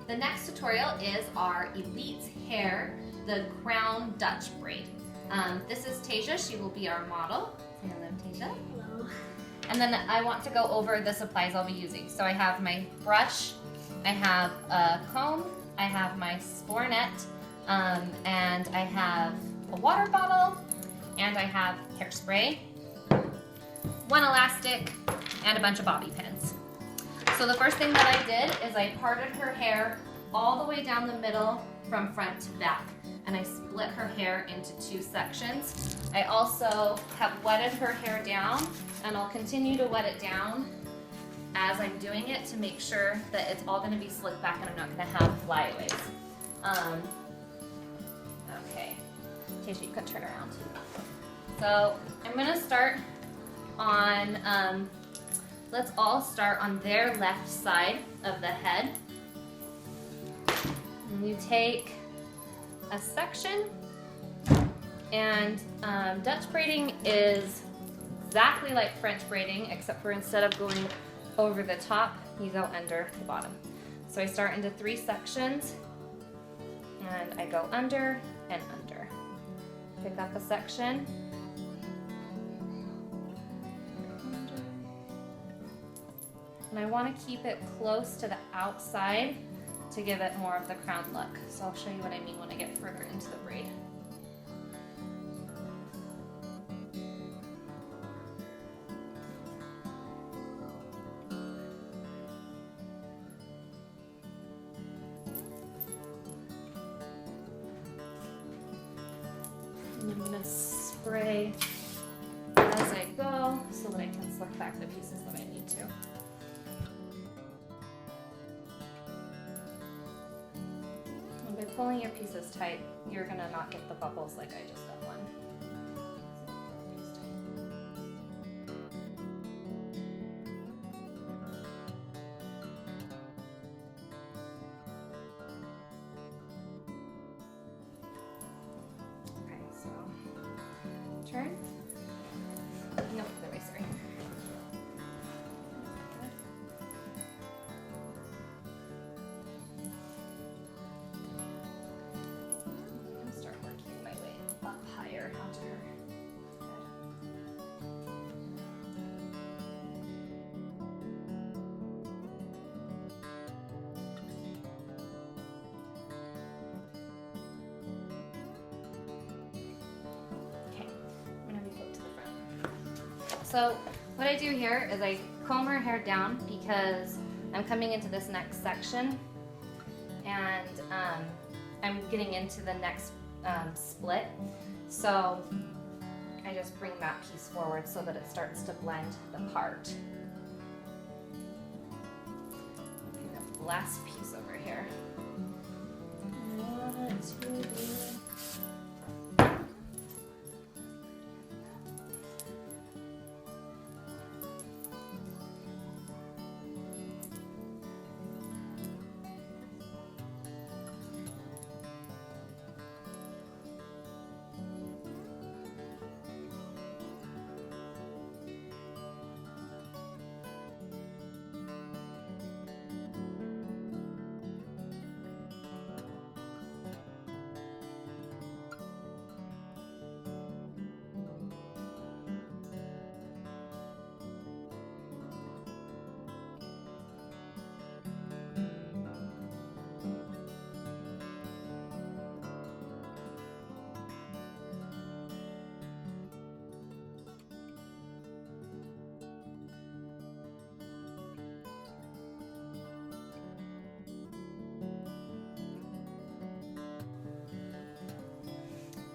The next tutorial is our Elite's hair, the crown Dutch braid. This is Tasia, she will be our model. Say hello, Tasia. Hello. And then I want to go over the supplies I'll be using. So I have my brush, I have a comb, I have my spornet, and I have a water bottle, and I have hairspray, one elastic, and a bunch of bobby pins. So the first thing that I did is I parted her hair all the way down the middle from front to back, and I split her hair into 2 sections. I also have wetted her hair down, and I'll continue to wet it down as I'm doing it to make sure that it's all going to be slicked back and I'm not going to have flyaways. Okay, Tasha, you can turn around. So I'm going to start on, let's all start on their left side of the head. And you take a section, and Dutch braiding is exactly like French braiding, except for instead of going over the top, you go under the bottom. So I start into 3 sections, and I go under and under. Pick up a section, and I want to keep it close to the outside to give it more of the crown look. So I'll show you what I mean when I get further into the braid. And I'm going to spray as I go so that I can slick back the pieces that I need to. By pulling your pieces tight, you're going to not get the bubbles like I just got one. Okay, so turn. Nope, the way, sorry. Onto her head. Okay, I'm gonna move up to the front. So what I do here is I comb her hair down because I'm coming into this next section, and I'm getting into the next split. So I just bring that piece forward so that it starts to blend the part. Okay, the last piece over here. 1, 2, 3.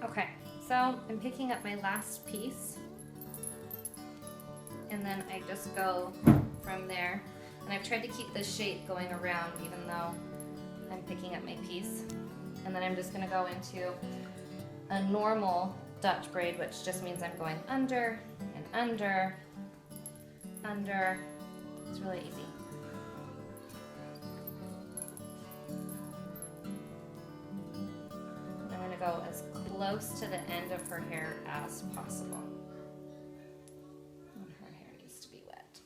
Okay, so I'm picking up my last piece, and then I just go from there. And I've tried to keep this shape going around even though I'm picking up my piece. And then I'm just gonna go into a normal Dutch braid, which just means I'm going under and under, under. It's really easy. Go as close to the end of her hair as possible. Her hair needs to be wet.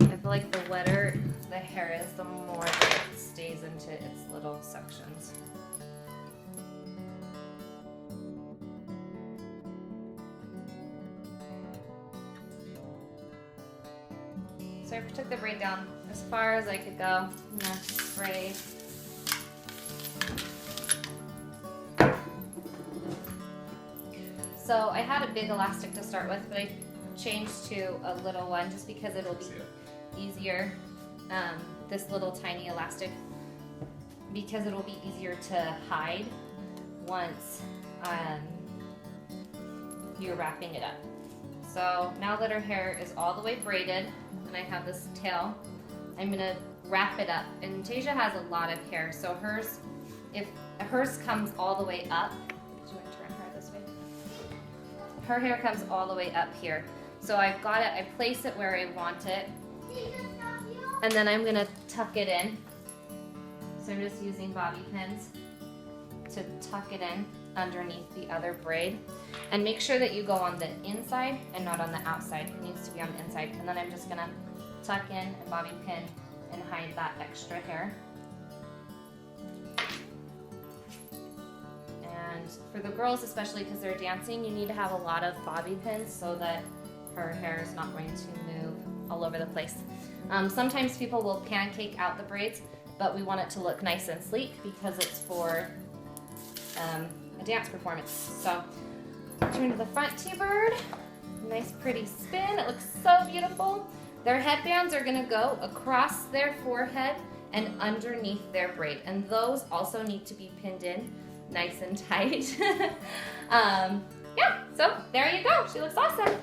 I feel like the wetter the hair is, the more that it stays into its little sections. So I took the braid down as far as I could go in the braid. So I had a big elastic to start with, but I changed to a little one just because it'll be easier, this little tiny elastic, because it'll be easier to hide once you're wrapping it up. So now that her hair is all the way braided and I have this tail, I'm gonna wrap it up. And Tasia has a lot of hair, so if hers comes all the way up, her hair comes all the way up here. So I've got it, I place it where I want it, and then I'm gonna tuck it in. So I'm just using bobby pins to tuck it in underneath the other braid. And make sure that you go on the inside and not on the outside. It needs to be on the inside. And then I'm just gonna tuck in and bobby pin and hide that extra hair. And for the girls, especially because they're dancing, you need to have a lot of bobby pins so that her hair is not going to move all over the place. Sometimes people will pancake out the braids, but we want it to look nice and sleek because it's for a dance performance. So turn to the front, T-Bird. Nice pretty spin. It looks so beautiful. Their headbands are gonna go across their forehead and underneath their braid. And those also need to be pinned in nice and tight. Yeah, so there you go. She looks awesome.